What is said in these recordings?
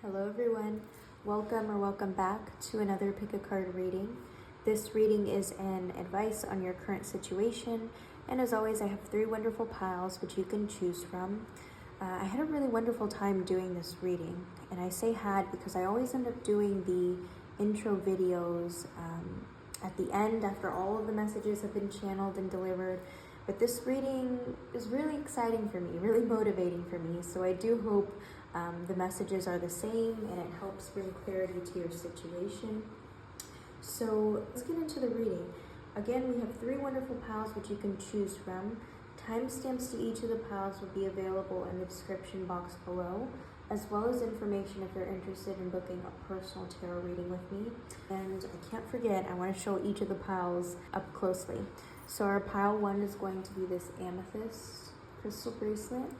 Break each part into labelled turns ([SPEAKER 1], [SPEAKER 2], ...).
[SPEAKER 1] Hello everyone, welcome back to another pick a card reading. This reading is an advice on your current situation, and as always I have 3 wonderful piles which you can choose from. I had a really wonderful time doing this reading, and I say had because I always end up doing the intro videos at the end after all of the messages have been channeled and delivered. But this reading is really exciting for me, really motivating for me, so I do hope the messages are the same and it helps bring clarity to your situation. So let's get into the reading. Again, we have 3 wonderful piles which you can choose from. Timestamps to each of the piles will be available in the description box below, as well as information if you're interested in booking a personal tarot reading with me. And I can't forget, I want to show each of the piles up closely. So our pile 1 is going to be this amethyst crystal bracelet.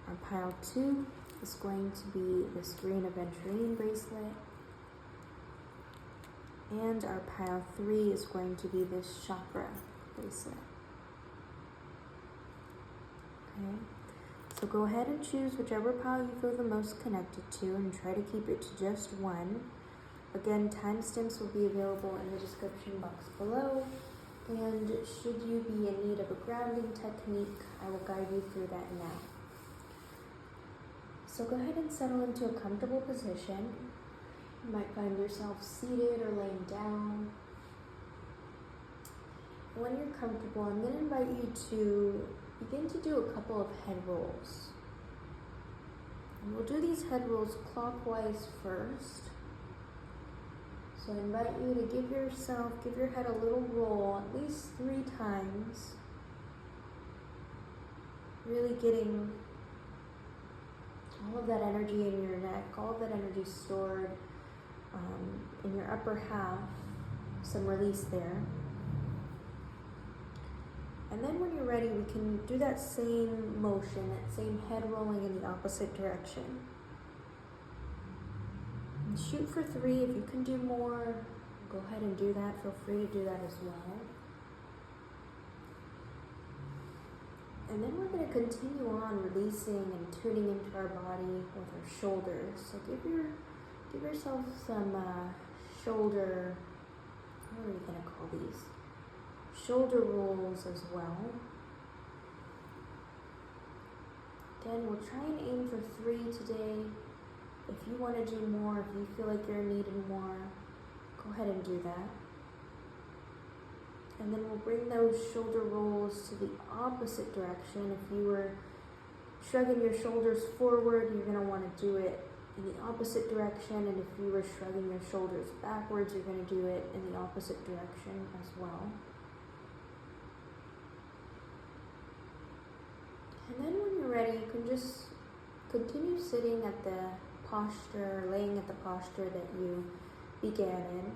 [SPEAKER 1] Our pile 2 is going to be this green aventurine bracelet. And our pile 3 is going to be this chakra bracelet. Okay, so go ahead and choose whichever pile you feel the most connected to and try to keep it to just one. Again, timestamps will be available in the description box below. And should you be in need of a grounding technique, I will guide you through that now. So go ahead and settle into a comfortable position. You might find yourself seated or laying down. When you're comfortable, I'm going to invite you to begin to do a couple of head rolls. And we'll do these head rolls clockwise first. So I invite you to give your head a little roll at least 3 times. Really getting all of that energy in your neck, all of that energy stored in your upper half, some release there. And then when you're ready, we can do that same motion, that same head rolling in the opposite direction. And shoot for 3. If you can do more, go ahead and do that. Feel free to do that as well. And then we're going to continue on releasing and tuning into our body with our shoulders. So give yourself some shoulder, what are we going to call these? Shoulder rolls as well. Again, we'll try and aim for 3 today. If you want to do more, if you feel like you're needing more, go ahead and do that. And then we'll bring those shoulder rolls to the opposite direction. If you were shrugging your shoulders forward, you're going to want to do it in the opposite direction. And if you were shrugging your shoulders backwards, you're going to do it in the opposite direction as well. And then when you're ready, you can just continue sitting at the posture, laying at the posture that you began in.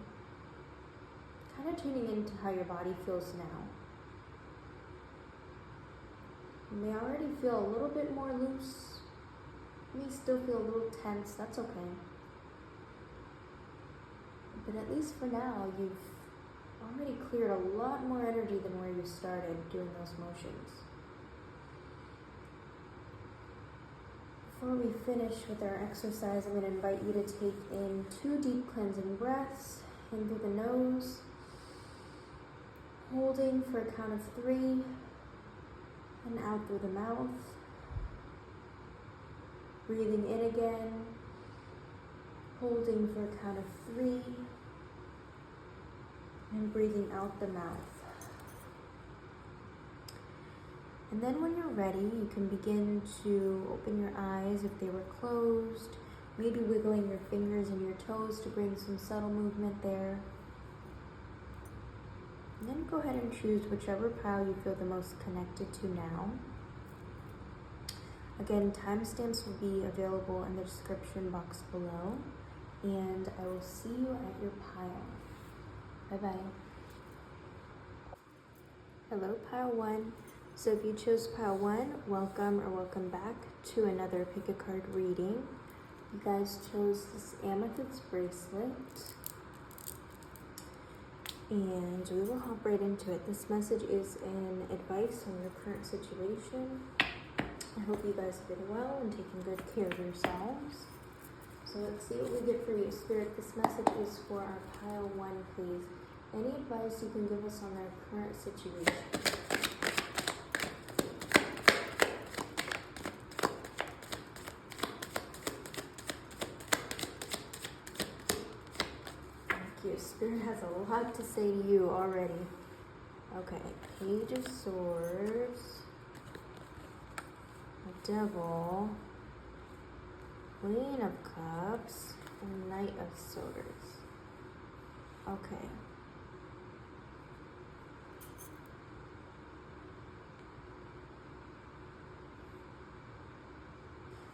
[SPEAKER 1] Kind of tuning into how your body feels now. You may already feel a little bit more loose. You may still feel a little tense, that's okay. But at least for now, you've already cleared a lot more energy than where you started doing those motions. Before we finish with our exercise, I'm going to invite you to take in 2 deep cleansing breaths, in through the nose, holding for a count of 3, and out through the mouth. Breathing in again, holding for a count of 3, and breathing out the mouth. And then when you're ready, you can begin to open your eyes if they were closed, maybe wiggling your fingers and your toes to bring some subtle movement there. And then go ahead and choose whichever pile you feel the most connected to now. Again, timestamps will be available in the description box below, and I will see you at your pile. Bye-bye. Hello, pile 1. So if you chose pile 1, welcome back to another pick a card reading. You guys chose this amethyst bracelet. And we will hop right into it. This message is an advice on your current situation. I hope you guys have been well and taking good care of yourselves. So let's see what we get for you. Spirit, this message is for our pile 1, please. Any advice you can give us on their current situation? Thank you. Spirit has a lot to say to you already. Okay, Page of Swords, the Devil, Queen of Cups, and Knight of Swords. Okay.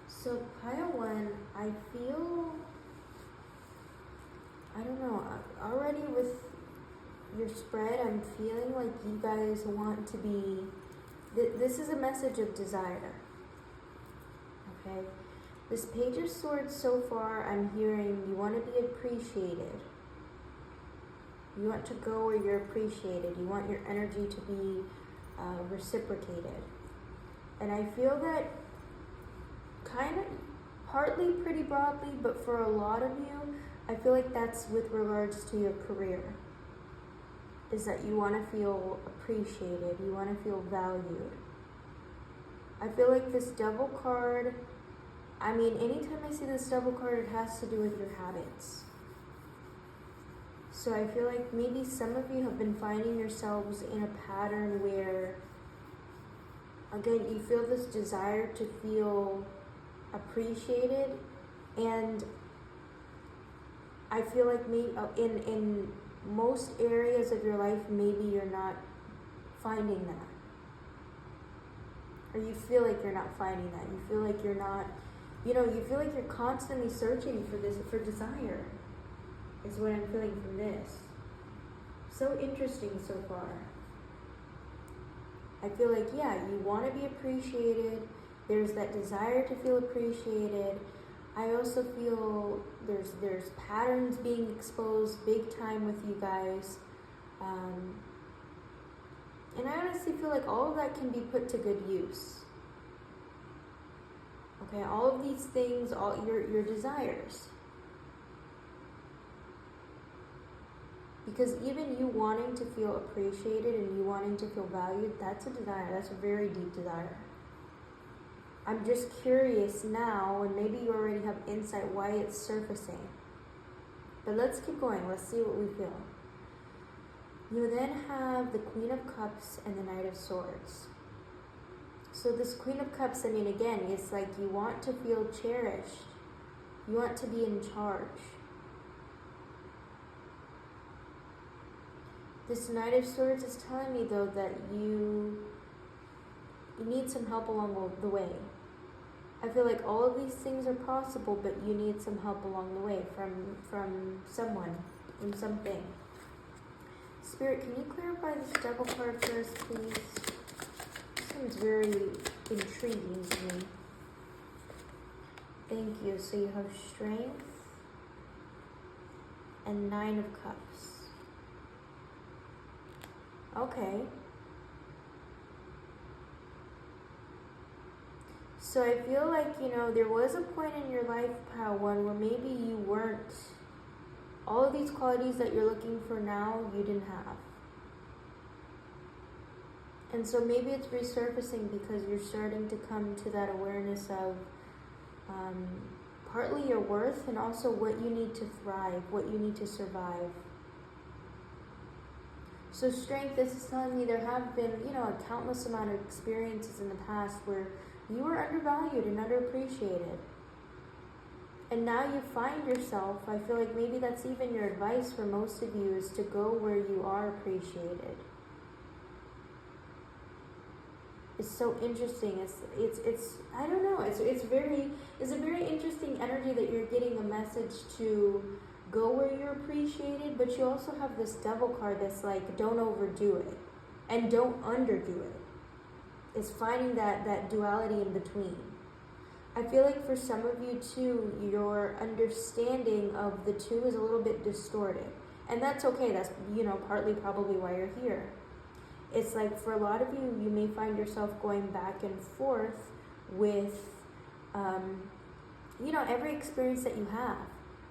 [SPEAKER 1] So pile 1, I feel, I don't know, already with your spread, I'm feeling like you guys want to be, this is a message of desire, okay? This Page of Swords so far, I'm hearing you want to be appreciated. You want to go where you're appreciated. You want your energy to be reciprocated. And I feel that kind of, partly pretty broadly, but for a lot of you, I feel like that's with regards to your career. Is that you want to feel appreciated. You want to feel valued. I feel like this Devil card, I mean, anytime I see this Devil card, it has to do with your habits. So I feel like maybe some of you have been finding yourselves in a pattern where, again, you feel this desire to feel appreciated, and I feel like maybe in most areas of your life, maybe you're not finding that. Or you feel like you're not finding that. You feel like you're not, you feel like you're constantly searching for desire, is what I'm feeling from this. So interesting so far. I feel like, yeah, you want to be appreciated. There's that desire to feel appreciated. I also feel there's patterns being exposed big time with you guys. And I honestly feel like all of that can be put to good use. Okay, all of these things, all your desires. Because even you wanting to feel appreciated and you wanting to feel valued, that's a desire. That's a very deep desire. I'm just curious now, and maybe you already have insight why it's surfacing. But let's keep going. Let's see what we feel. You then have the Queen of Cups and the Knight of Swords. So this Queen of Cups, I mean, again, it's like you want to feel cherished. You want to be in charge. This Knight of Swords is telling me, though, that you need some help along the way. I feel like all of these things are possible, but you need some help along the way from someone, from something. Spirit, can you clarify this Devil card for us, please? This seems very intriguing to me. Thank you. So you have Strength and 9 of Cups. Okay. So I feel like, there was a point in your life, pile 1, where maybe you weren't, all of these qualities that you're looking for now, you didn't have. And so maybe it's resurfacing because you're starting to come to that awareness of partly your worth and also what you need to thrive, what you need to survive. So Strength, this is telling me there have been, a countless amount of experiences in the past where you were undervalued and underappreciated. And now you find yourself, I feel like maybe that's even your advice for most of you, is to go where you are appreciated. It's so interesting. It's I don't know. It's a very interesting energy that you're getting a message to go where you're appreciated, but you also have this Devil card that's like, don't overdo it and don't underdo it. It's finding that duality in between. I feel like for some of you too, your understanding of the two is a little bit distorted. And that's okay. That's, partly probably why you're here. It's like for a lot of you, you may find yourself going back and forth with, every experience that you have.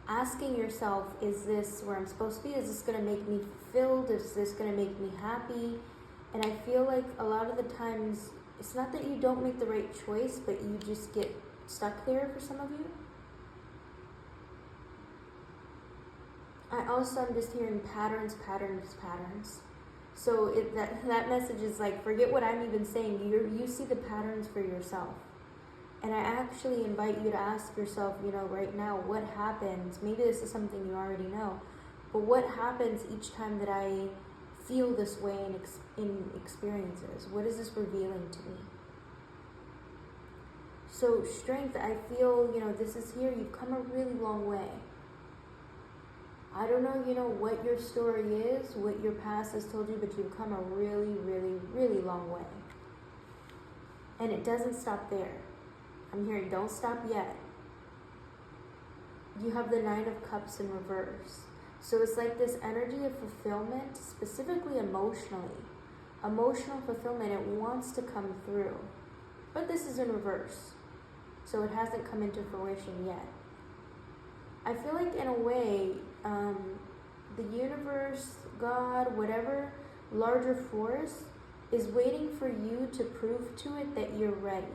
[SPEAKER 1] Asking yourself, is this where I'm supposed to be? Is this going to make me fulfilled? Is this going to make me happy? And I feel like a lot of the times, it's not that you don't make the right choice, but you just get stuck there for some of you. I also am just hearing patterns. So that message is like, forget what I'm even saying. You see the patterns for yourself. And I actually invite you to ask yourself, right now, what happens? Maybe this is something you already know, but what happens each time that I feel this way in experiences? What is this revealing to me? So strength, I feel, this is here. You've come a really long way. I don't know, what your story is, what your past has told you, but you've come a really, really, really long way. And it doesn't stop there. I'm hearing, don't stop yet. You have the 9 of Cups in reverse. So it's like this energy of fulfillment, specifically emotionally. Emotional fulfillment, it wants to come through. But this is in reverse. So it hasn't come into fruition yet. I feel like in a way, the universe, God, whatever larger force is waiting for you to prove to it that you're ready.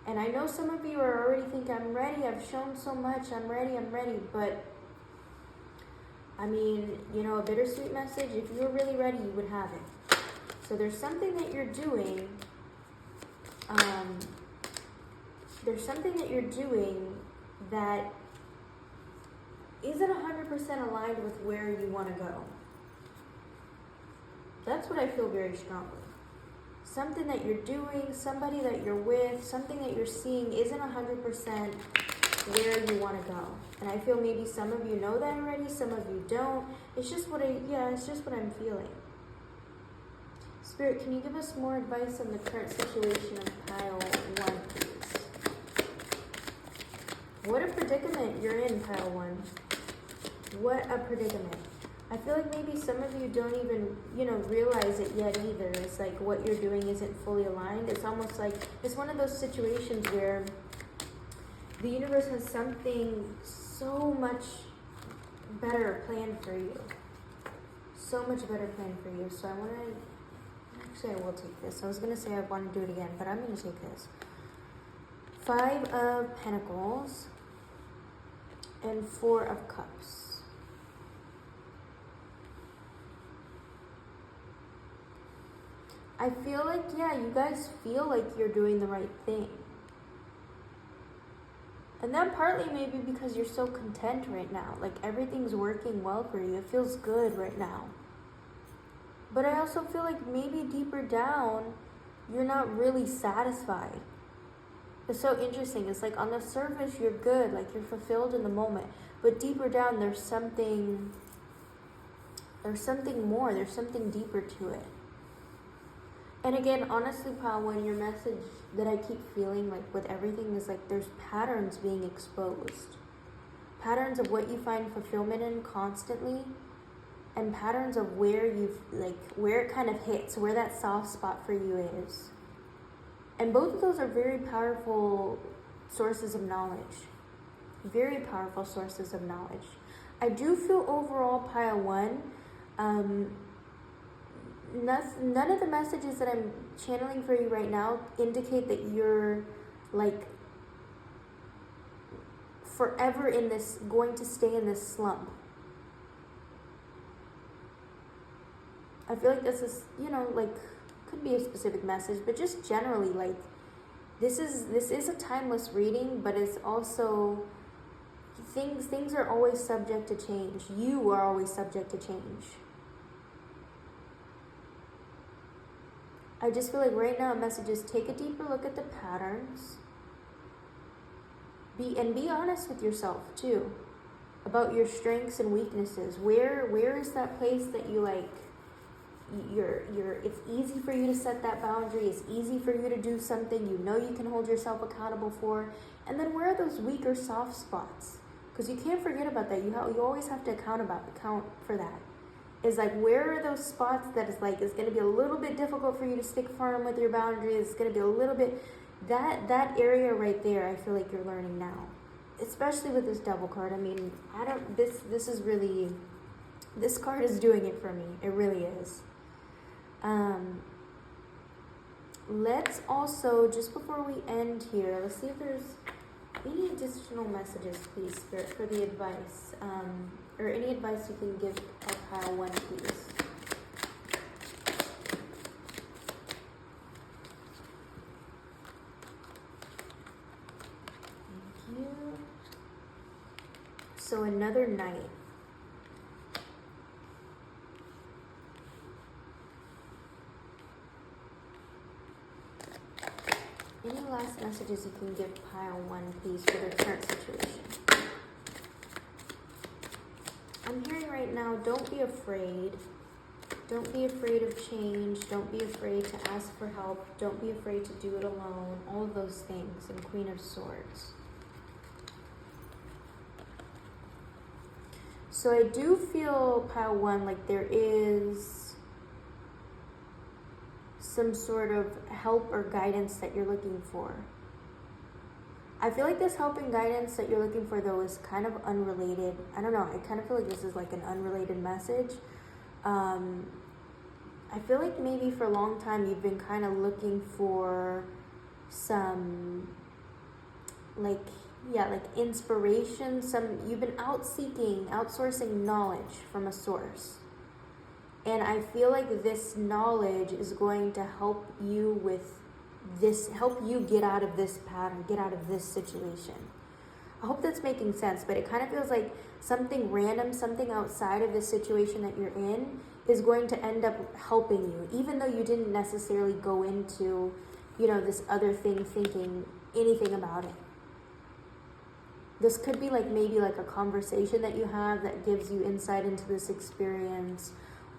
[SPEAKER 1] And I know some of you are already thinking, I'm ready, I've shown so much, I'm ready, but I mean, a bittersweet message, if you were really ready, you would have it. So there's something that you're doing, that isn't 100% aligned with where you want to go. That's what I feel very strongly. Something that you're doing, somebody that you're with, something that you're seeing isn't 100% where you want to go. And I feel maybe some of you know that already, some of you don't. It's just what I'm feeling. Spirit, can you give us more advice on the current situation of pile 1, please? What a predicament you're in, pile 1. What a predicament. I feel like maybe some of you don't even, realize it yet either. It's like what you're doing isn't fully aligned. It's almost like it's one of those situations where the universe has something so much better planned for you. So much better planned for you. So I will take this. I was going to say I want to do it again, but I'm going to take this. 5 of Pentacles and 4 of Cups. I feel like, you guys feel like you're doing the right thing. And that partly maybe because you're so content right now. Like everything's working well for you. It feels good right now. But I also feel like maybe deeper down, you're not really satisfied. It's so interesting. It's like on the surface, you're good. Like you're fulfilled in the moment. But deeper down, there's something more. There's something deeper to it. And again, honestly, pal, when your message that I keep feeling like with everything is like there's patterns being exposed. Patterns of what you find fulfillment in constantly, and patterns of where where it kind of hits, where that soft spot for you is. And both of those are very powerful sources of knowledge. Very powerful sources of knowledge. I do feel overall, pile 1, none of the messages that I'm channeling for you right now indicate that you're like forever going to stay in this slump. I feel like this is, could be a specific message, but just generally, like, this is a timeless reading, but it's also, things are always subject to change. You are always subject to change. I just feel like right now, messages, take a deeper look at the patterns. Be honest with yourself too, about your strengths and weaknesses. Where is that place that you like? It's easy for you to set that boundary. It's easy for you to do something you can hold yourself accountable for. And then where are those weaker, soft spots? Because you can't forget about that. You always have to account for that. Is like, where are those spots that is like, it's going to be a little bit difficult for you to stick firm with your boundaries. It's going to be a little bit, that area right there, I feel like you're learning now, especially with this Devil card. I mean, this is really, this card is doing it for me. It really is. Let's also, just before we end here, let's see if there's any additional messages, please, Spirit, for the advice, or any advice you can give our pile 1, please. Thank you. So another night. Any last messages you can give pile 1, please, for their current situation? I'm hearing right now, don't be afraid. Don't be afraid of change. Don't be afraid to ask for help. Don't be afraid to do it alone. All of those things. And Queen of Swords. So I do feel, pile 1, like there is some sort of help or guidance that you're looking for. I feel like this help and guidance that you're looking for, though, is kind of unrelated. I don't know. I kind of feel like this is like an unrelated message. I feel like maybe for a long time you've been kind of looking for some, like inspiration. You've been outsourcing knowledge from a source. And I feel like this knowledge is going to help you with this, help you get out of this pattern, get out of this situation. I hope that's making sense, but it kind of feels like something random, something outside of the situation that you're in is going to end up helping you, even though you didn't necessarily go into, this other thing thinking anything about it. This could be like maybe like a conversation that you have that gives you insight into this experience.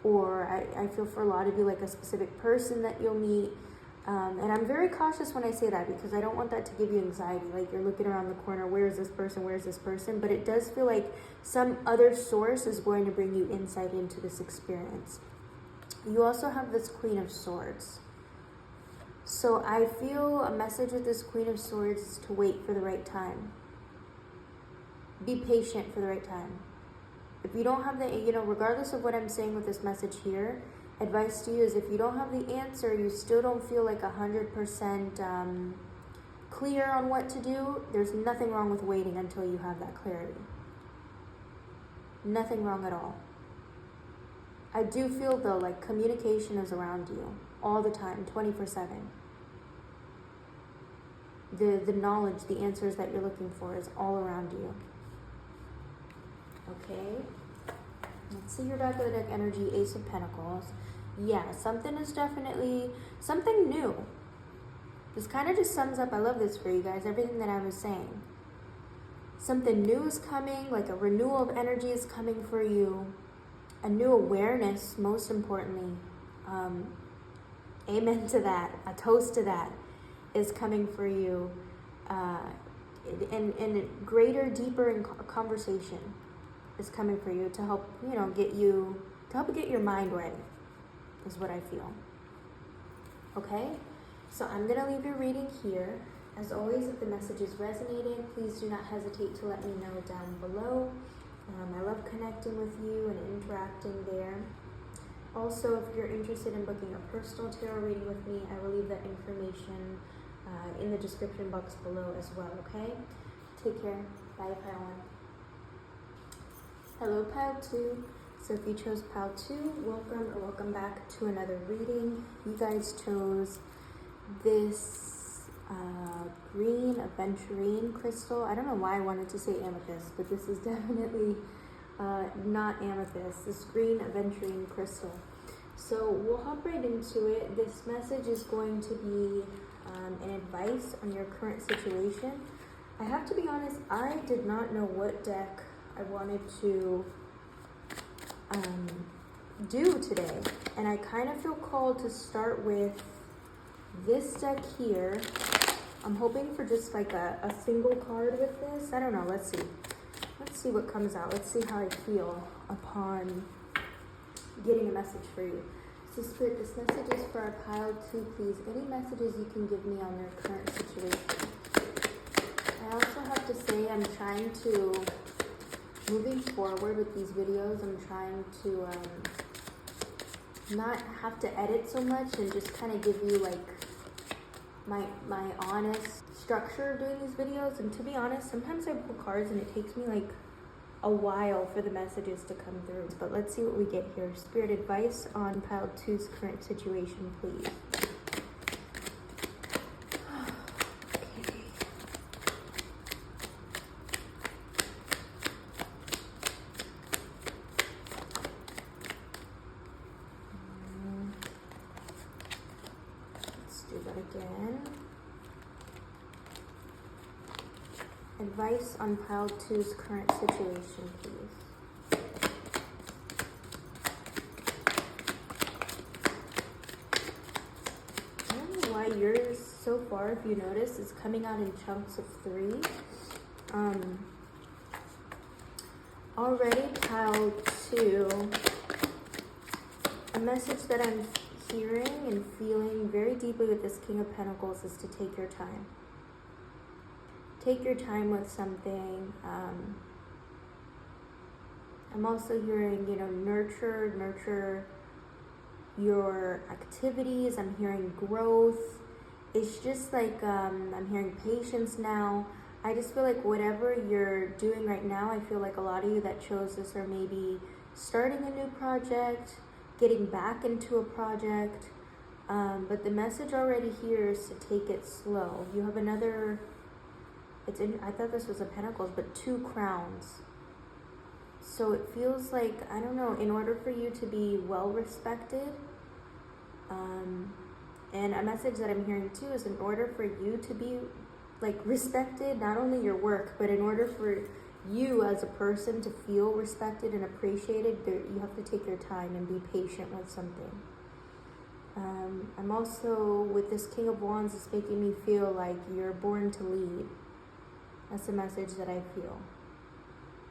[SPEAKER 1] Or I feel for a lot of you like a specific person that you'll meet. And I'm very cautious when I say that because I don't want that to give you anxiety. Like you're looking around the corner, where is this person? Where is this person? But it does feel like some other source is going to bring you insight into this experience. You also have this Queen of Swords. So I feel a message with this Queen of Swords is to wait for the right time. Be patient for the right time. If you don't have the, regardless of what I'm saying with this message here, advice to you is if you don't have the answer, you still don't feel like 100% clear on what to do, there's nothing wrong with waiting until you have that clarity. Nothing wrong at all. I do feel, though, like communication is around you all the time, 24/7. The knowledge, the answers that you're looking for is all around you. Okay, let's see your back of the deck energy, Ace of Pentacles. Yeah, something is definitely, something new. This kind of just sums up, I love this for you guys, everything that I was saying. Something new is coming, like a renewal of energy is coming for you. A new awareness, most importantly. Amen to that, a toast to that is coming for you. And greater, deeper conversation is coming for you to help, get your mind right, is what I feel. Okay? So I'm going to leave your reading here. As always, if the message is resonating, please do not hesitate to let me know down below. I love connecting with you and interacting there. Also, if you're interested in booking a personal tarot reading with me, I will leave that information in the description box below as well, okay? Take care. Bye, Pile 1. Hello, Pile 2. So if you chose Pile 2, welcome back to another reading. You guys chose this green aventurine crystal. I don't know why I wanted to say amethyst, but this is definitely not amethyst. This green aventurine crystal. So we'll hop right into it. This message is going to be an advice on your current situation. I have to be honest, I did not know what deck I wanted to do today, and I kind of feel called to start with this deck here. I'm hoping for just like a single card with this. I don't know, let's see what comes out. Let's see how I feel upon getting a message for you. So Spirit, this message is for our pile 2, please. Any messages you can give me on their current situation. I also have to say I'm trying to, moving forward with these videos, I'm trying to not have to edit so much and just kind of give you like my honest structure of doing these videos. And to be honest, sometimes I pull cards and it takes me like a while for the messages to come through. But let's see what we get here. Spirit, advice on pile 2's current situation, please. Again. Advice on pile 2's current situation, please. I don't know why yours so far, if you notice, is coming out in chunks of 3. Already pile 2, a message that I'm hearing and feeling very deeply with this King of Pentacles is to take your time. Take your time with something. I'm also hearing, nurture your activities. I'm hearing growth. It's just like, I'm hearing patience now. I just feel like whatever you're doing right now, I feel like a lot of you that chose this are maybe starting a new project, getting back into a project, but the message already here is to take it slow. You have another, I thought this was a Pentacles, but 2 crowns. So it feels like, I don't know, in order for you to be well respected, and a message that I'm hearing too is in order for you to be like respected, not only your work, but in order for you as a person to feel respected and appreciated, you have to take your time and be patient with something. I'm also, with this King of Wands, it's making me feel like you're born to lead. That's the message that I feel.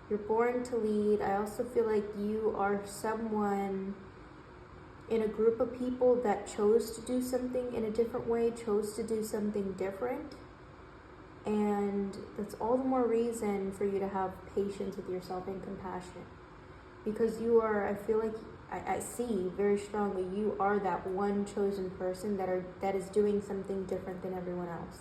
[SPEAKER 1] You're born to lead. I also feel like you are someone in a group of people that chose to do something in a different way, chose to do something different. And that's all the more reason for you to have patience with yourself and compassion. Because you are, I feel like, I see very strongly, you are that one chosen person that is doing something different than everyone else.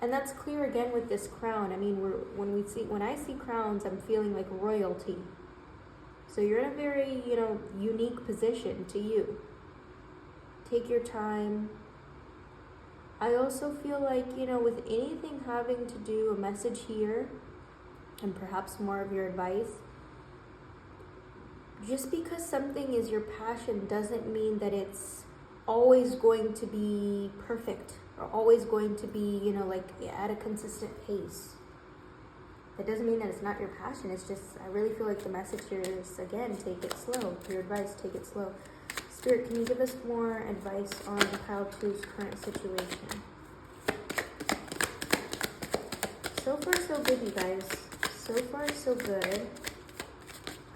[SPEAKER 1] And that's clear again with this crown. I mean, when I see crowns, I'm feeling like royalty. So you're in a very, unique position to you. Take your time. I also feel like, with anything having to do, a message here, and perhaps more of your advice, just because something is your passion doesn't mean that it's always going to be perfect or always going to be, at a consistent pace. That doesn't mean that it's not your passion. It's just, I really feel like the message here is, again, take it slow. Your advice, take it slow. Spirit, can you give us more advice on pile 2's current situation? So far, so good, you guys. So far, so good.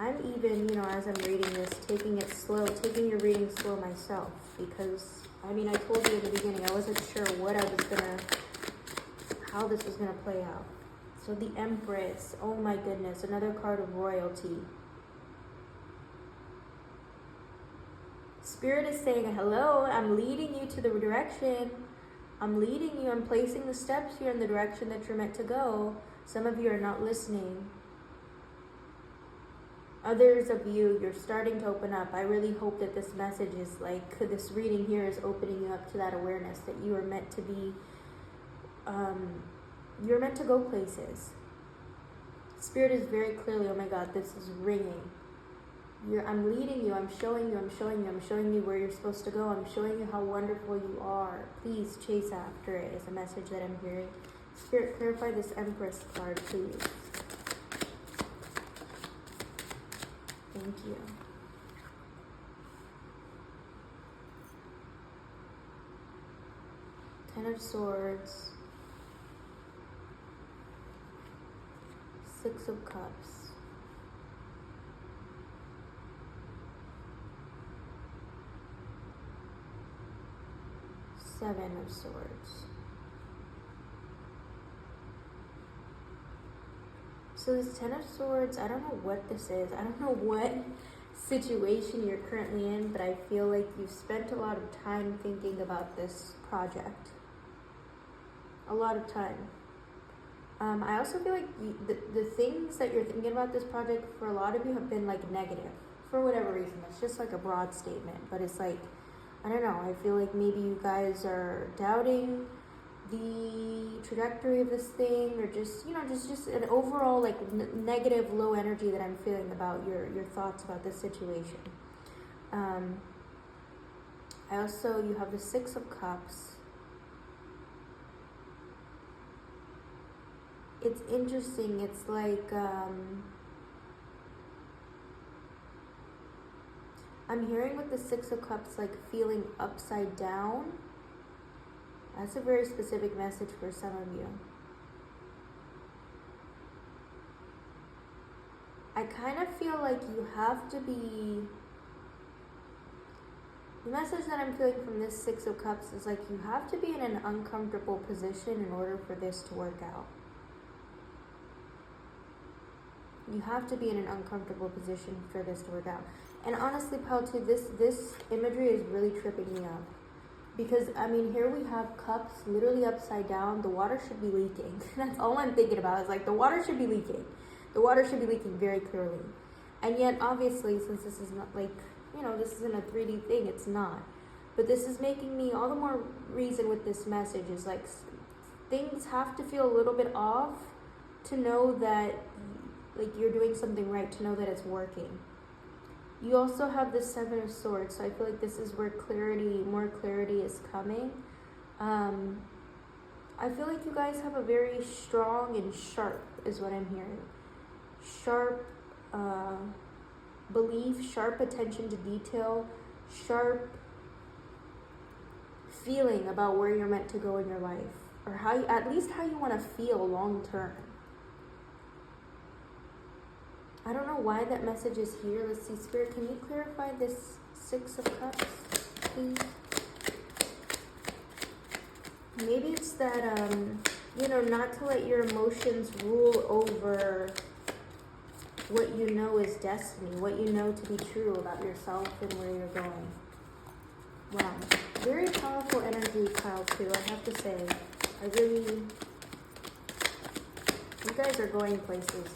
[SPEAKER 1] I'm even, as I'm reading this, taking it slow, taking your reading slow myself. Because, I told you at the beginning, I wasn't sure how this was going to play out. So the Empress, oh my goodness, another card of royalty. Spirit is saying, hello, I'm leading you to the direction. I'm leading you, I'm placing the steps here in the direction that you're meant to go. Some of you are not listening. Others of you, you're starting to open up. I really hope that this message is this reading here is opening you up to that awareness that you are meant to be, you're meant to go places. Spirit is very clearly, oh my God, this is ringing. I'm leading you, I'm showing you where you're supposed to go. I'm showing you how wonderful you are. Please chase after it is a message that I'm hearing. Spirit, clarify this Empress card, please. Thank you. Ten of Swords. 6 of Cups. Seven of Swords. So this Ten of Swords, I don't know what this is. I don't know what situation you're currently in, but I feel like you've spent a lot of time thinking about this project. A lot of time. I also feel like the things that you're thinking about this project, for a lot of you, have been like negative. For whatever reason. It's just like a broad statement. But it's like, I don't know. I feel like maybe you guys are doubting the trajectory of this thing, or just, just an overall like negative, low energy that I'm feeling about your thoughts about this situation. I also, you have the Six of Cups. It's interesting. It's like, I'm hearing with the Six of Cups, like feeling upside down. That's a very specific message for some of you. I kind of feel like you have to be... The message that I'm feeling from this Six of Cups is like you have to be in an uncomfortable position in order for this to work out. You have to be in an uncomfortable position for this to work out. And honestly, Pile 2, this imagery is really tripping me up. Because, I mean, here we have cups literally upside down. The water should be leaking. That's all I'm thinking about. Is like, the water should be leaking. The water should be leaking very clearly. And yet, obviously, since this is not like, this isn't a 3D thing, it's not. But this is making me, all the more reason with this message is like, things have to feel a little bit off to know that, like, you're doing something right, to know that it's working. You also have the Seven of Swords, so I feel like this is where more clarity is coming. I feel like you guys have a very strong and sharp, is what I'm hearing. Sharp belief, sharp attention to detail, sharp feeling about where you're meant to go in your life, or at least how you want to feel long term. I don't know why that message is here. Let's see, Spirit, can you clarify this Six of Cups, please? Maybe it's that, not to let your emotions rule over what you know is destiny, what you know to be true about yourself and where you're going. Wow. Very powerful energy, Pile 2, I have to say. You guys are going places.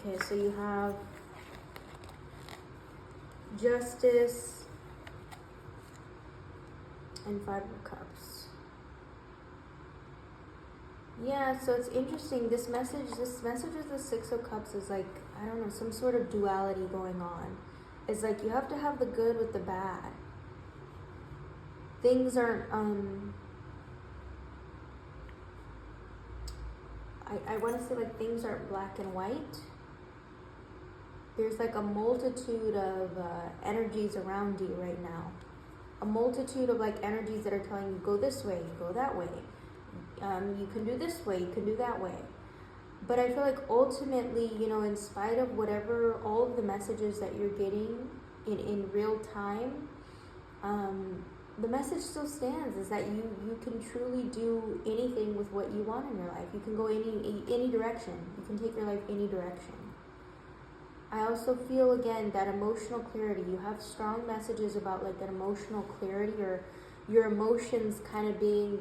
[SPEAKER 1] Okay, so you have Justice and Five of Cups. Yeah, so it's interesting. This message of the Six of Cups is like, I don't know, some sort of duality going on. It's like you have to have the good with the bad. Things aren't, I want to say like things aren't black and white. There's like a multitude of energies around you right now. A multitude of like energies that are telling you, go this way, go that way. You can do this way, you can do that way. But I feel like ultimately, in spite of whatever, all of the messages that you're getting in real time, the message still stands, is that you can truly do anything with what you want in your life. You can go any direction. You can take your life any direction. I also feel, again, that emotional clarity. You have strong messages about like that emotional clarity, or your emotions kind of being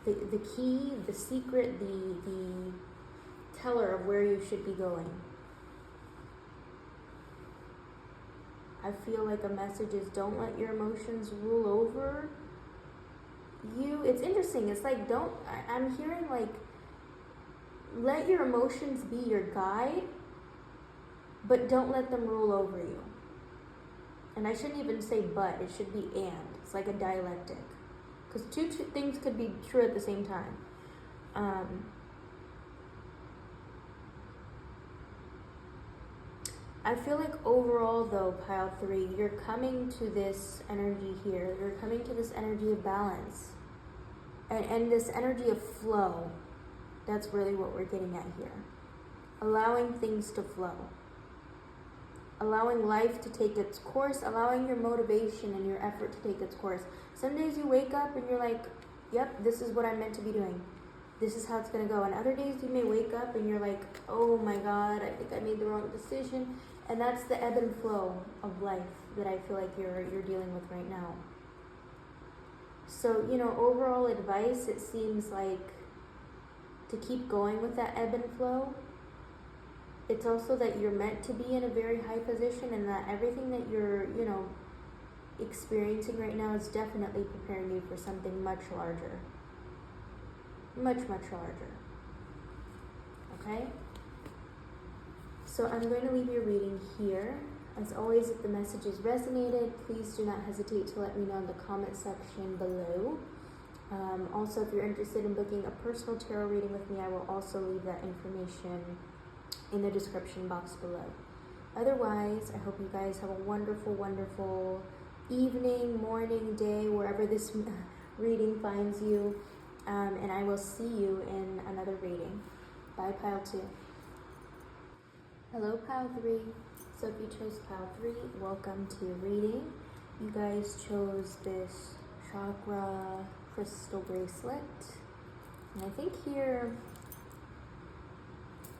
[SPEAKER 1] the key, the secret, the teller of where you should be going. I feel like a message is, don't let your emotions rule over you. It's interesting. It's like, I'm hearing like, let your emotions be your guide, but don't let them rule over you. And I shouldn't even say but, it should be and. It's like a dialectic. Because two things could be true at the same time. I feel like overall though, Pile 3, you're coming to this energy here. You're coming to this energy of balance. And this energy of flow. That's really what we're getting at here. Allowing things to flow. allowing life to take its course, allowing your motivation and your effort to take its course. Some days you wake up and you're like, yep, this is what I'm meant to be doing. This is how it's going to go. And other days you may wake up and you're like, oh my God, I think I made the wrong decision. And that's the ebb and flow of life that I feel like you're dealing with right now. So, overall advice, it seems like to keep going with that ebb and flow. It's also that you're meant to be in a very high position, and that everything that you're, experiencing right now is definitely preparing you for something much larger. Much, much larger. Okay? So I'm going to leave your reading here. As always, if the message has resonated, please do not hesitate to let me know in the comment section below. Also, if you're interested in booking a personal tarot reading with me, I will also leave that information in the description box below. Otherwise, I hope you guys have a wonderful, wonderful evening, morning, day, wherever this reading finds you. And I will see you in another reading. Bye, Pile 2. Hello, Pile 3. So if you chose Pile 3, welcome to your reading. You guys chose this chakra crystal bracelet. And I think here,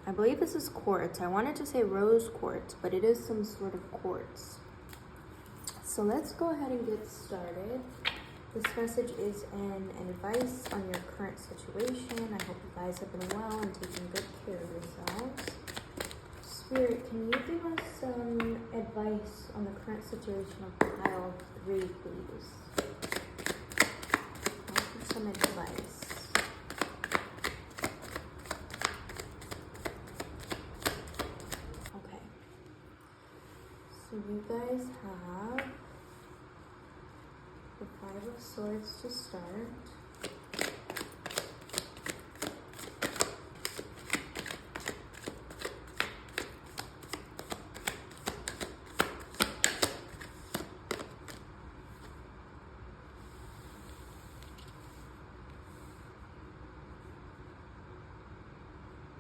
[SPEAKER 1] I believe this is quartz. I wanted to say rose quartz, but it is some sort of quartz. So let's go ahead and get started. This message is an advice on your current situation. I hope you guys have been well and taking good care of yourselves. Spirit, can you give us some advice on the current situation of Pile 3, please? I'll give some advice. Okay. So you guys have the 5 of Swords to start.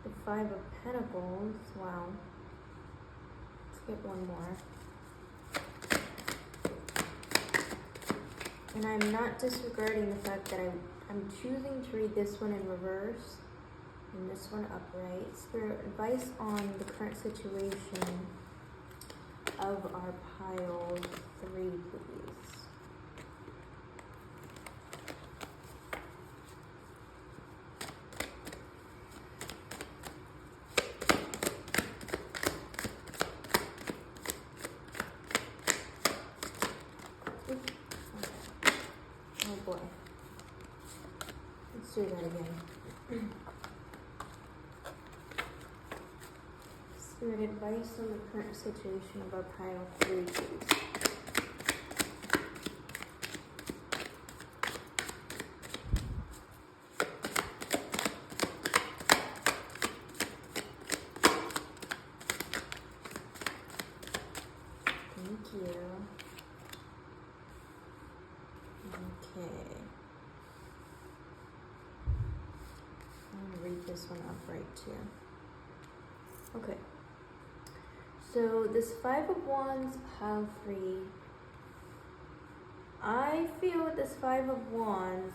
[SPEAKER 1] The 5 of Pentacles. Wow. Let's get one more. And I'm not disregarding the fact that I'm choosing to read this one in reverse and this one upright. Spirit, advice on the current situation of our Pile 3, please. Oh boy. Let's do that again. Spirit, advice on the current situation of our Pile 3, please. Thank you. Okay. I'm going to read this one upright too. Okay. So this 5 of Wands, Pile 3. I feel with this 5 of Wands,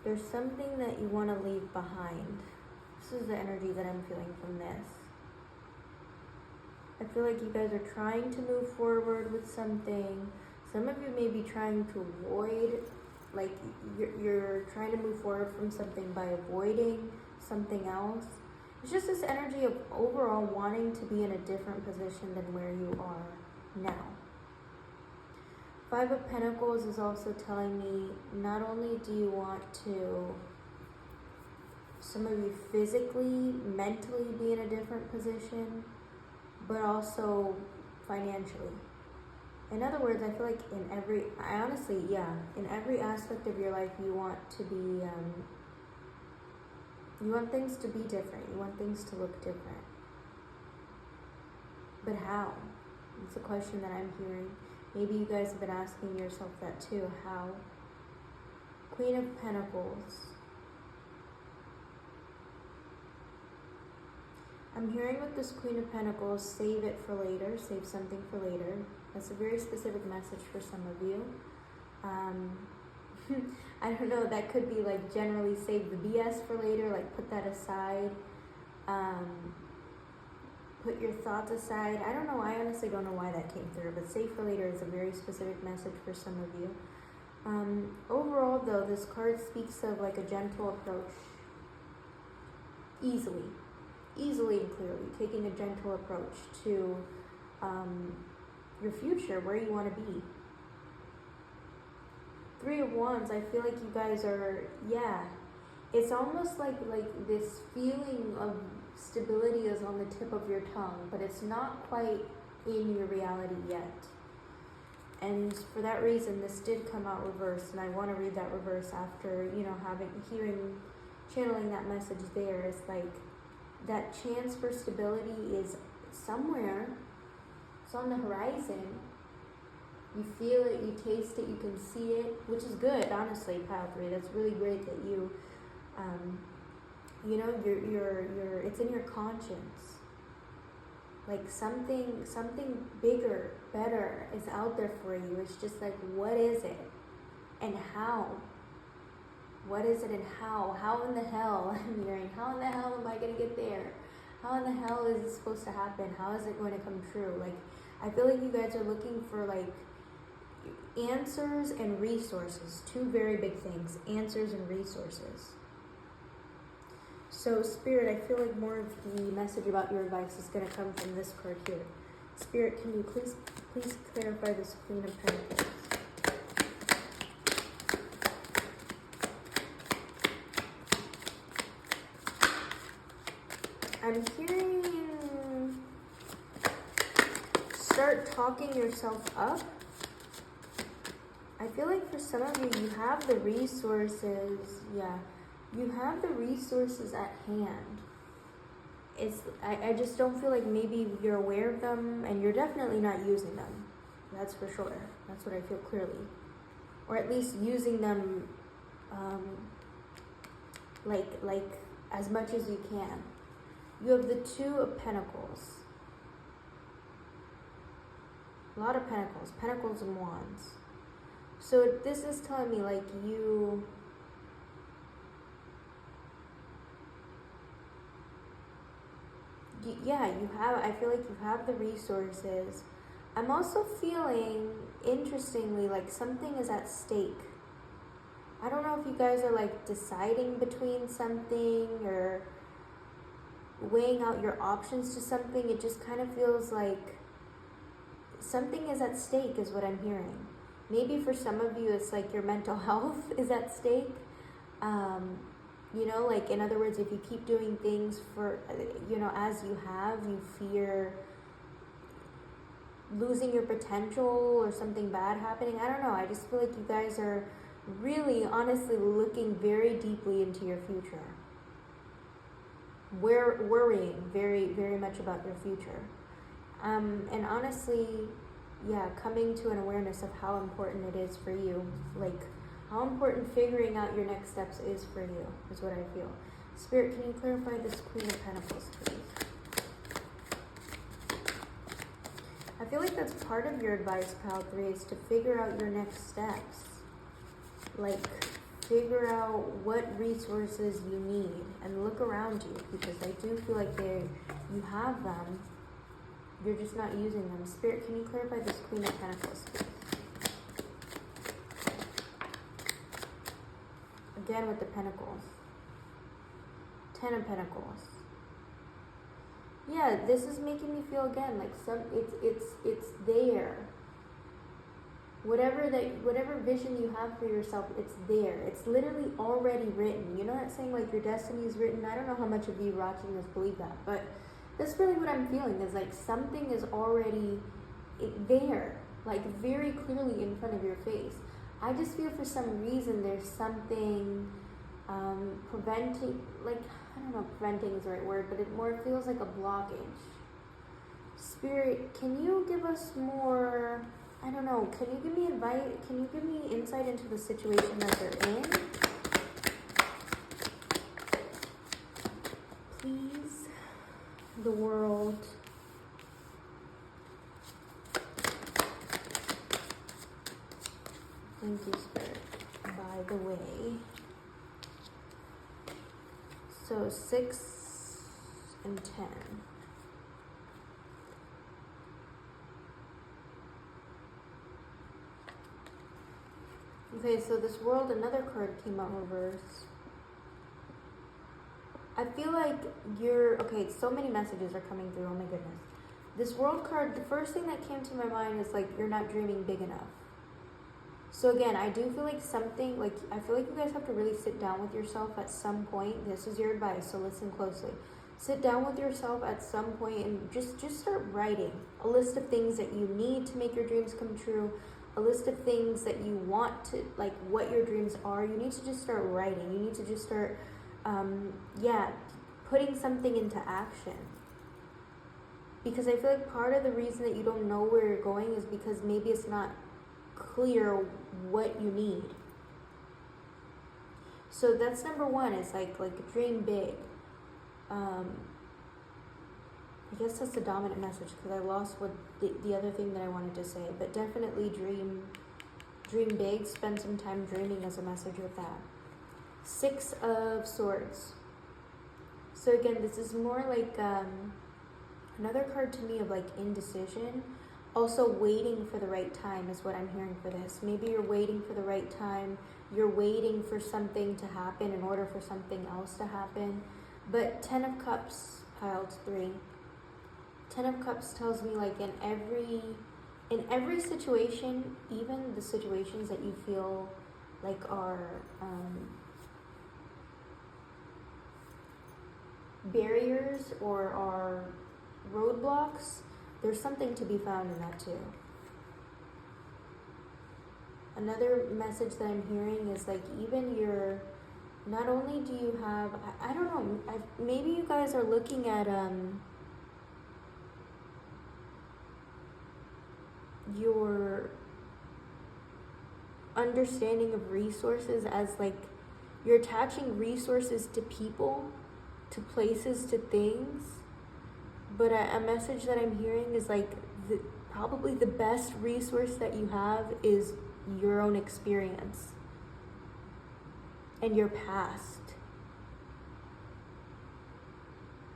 [SPEAKER 1] there's something that you want to leave behind. This is the energy that I'm feeling from this. I feel like you guys are trying to move forward with something. Some of you may be trying to avoid, like you're trying to move forward from something by avoiding something else. It's just this energy of overall wanting to be in a different position than where you are now. 5 of Pentacles is also telling me not only do you want to, some of you physically, mentally be in a different position, but also financially. In other words, I feel like in every aspect of your life, you want to be, you want things to be different. You want things to look different. But how? It's a question that I'm hearing. Maybe you guys have been asking yourself that too. How? Queen of Pentacles. I'm hearing with this Queen of Pentacles, save it for later, save something for later. That's a very specific message for some of you. I don't know, that could be like generally save the BS for later, like put that aside. Put your thoughts aside. I don't know, I honestly don't know why that came through, but save for later is a very specific message for some of you. Overall though, this card speaks of like a gentle approach. Easily and clearly, taking a gentle approach to your future, where you want to be. Three of Wands, I feel like you guys are, it's almost like this feeling of stability is on the tip of your tongue, but it's not quite in your reality yet. And for that reason, this did come out reversed, and I want to read that reverse after, channeling that message there. It's like that chance for stability is somewhere. It's on the horizon. You feel it, you taste it, you can see it, which is good, honestly, Pile 3. That's really great that you, you're it's in your conscience. Like something bigger, better is out there for you. It's just like, what is it? And how? What is it and how? How in the hell, I'm hearing, how in the hell am I going to get there? How in the hell is it supposed to happen? How is it going to come true? Like, I feel like you guys are looking for like answers and resources. Two very big things, answers and resources. So Spirit, I feel like more of the message about your advice is going to come from this card here. Spirit, can you please clarify this Queen of Pentacles? I'm hearing start talking yourself up. I feel like for some of you, you have the resources. You have the resources at hand. I just don't feel like maybe you're aware of them, and you're definitely not using them. That's for sure. That's what I feel clearly. Or at least using them like as much as you can. You have the Two of Pentacles. A lot of Pentacles. Pentacles and Wands. So this is telling me like you have, I feel like you have the resources. I'm also feeling, interestingly, like something is at stake. I don't know if you guys are like deciding between something or weighing out your options to something. It just kind of feels like something is at stake is what I'm hearing. Maybe for some of you it's like your mental health is at stake. Like in other words, if you keep doing things for, as you have, you fear losing your potential or something bad happening. I don't know. I just feel like you guys are really honestly looking very deeply into your future. We're worrying very, very much about your future. And honestly, coming to an awareness of how important it is for you. Like, how important figuring out your next steps is for you, is what I feel. Spirit, can you clarify this Queen of Pentacles, please? I feel like that's part of your advice, Pile 3, is to figure out your next steps. Like, figure out what resources you need and look around you, because I do feel like you have them. You're just not using them. Spirit, can you clarify this Queen of Pentacles, please? Again with the Pentacles. Ten of Pentacles. Yeah, this is making me feel again like it's there. Whatever vision you have for yourself, it's there. It's literally already written. You know that saying like your destiny is written? I don't know how much of you watching this believe that, but that's really what I'm feeling, is like something is already there, like very clearly in front of your face. I just feel for some reason there's something preventing, like, I don't know if preventing is the right word, but it more feels like a blockage. Spirit, can you give us more, I don't know, can you give me advice, can you give me insight into the situation that they're in? Please. the world. Thank you, Spirit. By the way, so 6 and 10. Okay, so this world, another card came out reverse. I feel like okay, so many messages are coming through, oh my goodness. This world card, the first thing that came to my mind is like, you're not dreaming big enough. So again, I do feel like something, like, I feel like you guys have to really sit down with yourself at some point. This is your advice, so listen closely. Sit down with yourself at some point and just start writing a list of things that you need to make your dreams come true, a list of things that you want to, like, what your dreams are. You need to just start writing. You need to just start, putting something into action. Because I feel like part of the reason that you don't know where you're going is because maybe it's not clear what you need. So that's number one. It's like dream big. I guess that's the dominant message because I lost what the other thing that I wanted to say. But definitely dream big. Spend some time dreaming as a message with that. 6 of Swords. So again, this is more like another card to me of like indecision. Also waiting for the right time is what I'm hearing for this. Maybe you're waiting for the right time. You're waiting for something to happen in order for something else to happen. But 10 of Cups piled 3. 10 of Cups tells me like in every situation, even the situations that you feel like are barriers or are roadblocks, there's something to be found in that too. Another message that I'm hearing is like even not only do you have, I don't know, maybe you guys are looking at your understanding of resources as like you're attaching resources to people, to places, to things. But a message that I'm hearing is like probably the best resource that you have is your own experience and your past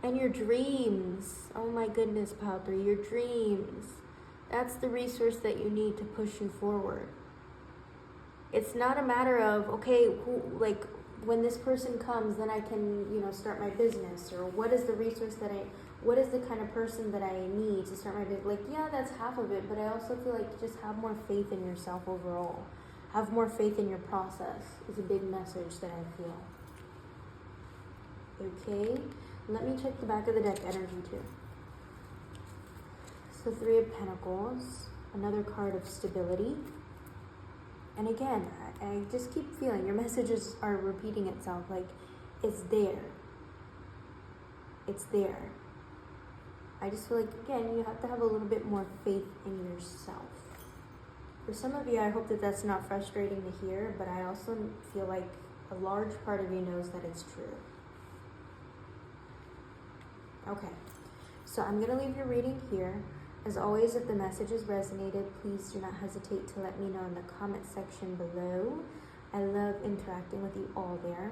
[SPEAKER 1] and your dreams. Oh my goodness, Pile 3, your dreams. That's the resource that you need to push you forward. It's not a matter of, okay, when this person comes, then I can, start my business, or what is the resource what is the kind of person that I need to start my business? Like, yeah, that's half of it, but I also feel like just have more faith in yourself overall. Have more faith in your process is a big message that I feel. Okay, let me check the back of the deck energy too. So 3 of Pentacles, another card of stability. And again, I just keep feeling your messages are repeating itself, like it's there. It's there. I just feel like, again, you have to have a little bit more faith in yourself. For some of you, I hope that that's not frustrating to hear, but I also feel like a large part of you knows that it's true. Okay, so I'm going to leave your reading here. As always, if the message has resonated, please do not hesitate to let me know in the comment section below. I love interacting with you all there.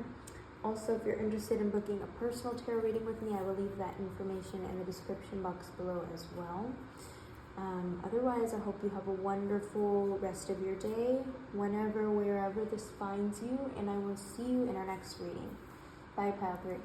[SPEAKER 1] Also, if you're interested in booking a personal tarot reading with me, I will leave that information in the description box below as well. Otherwise, I hope you have a wonderful rest of your day, wherever this finds you, and I will see you in our next reading. Bye, Pile 3.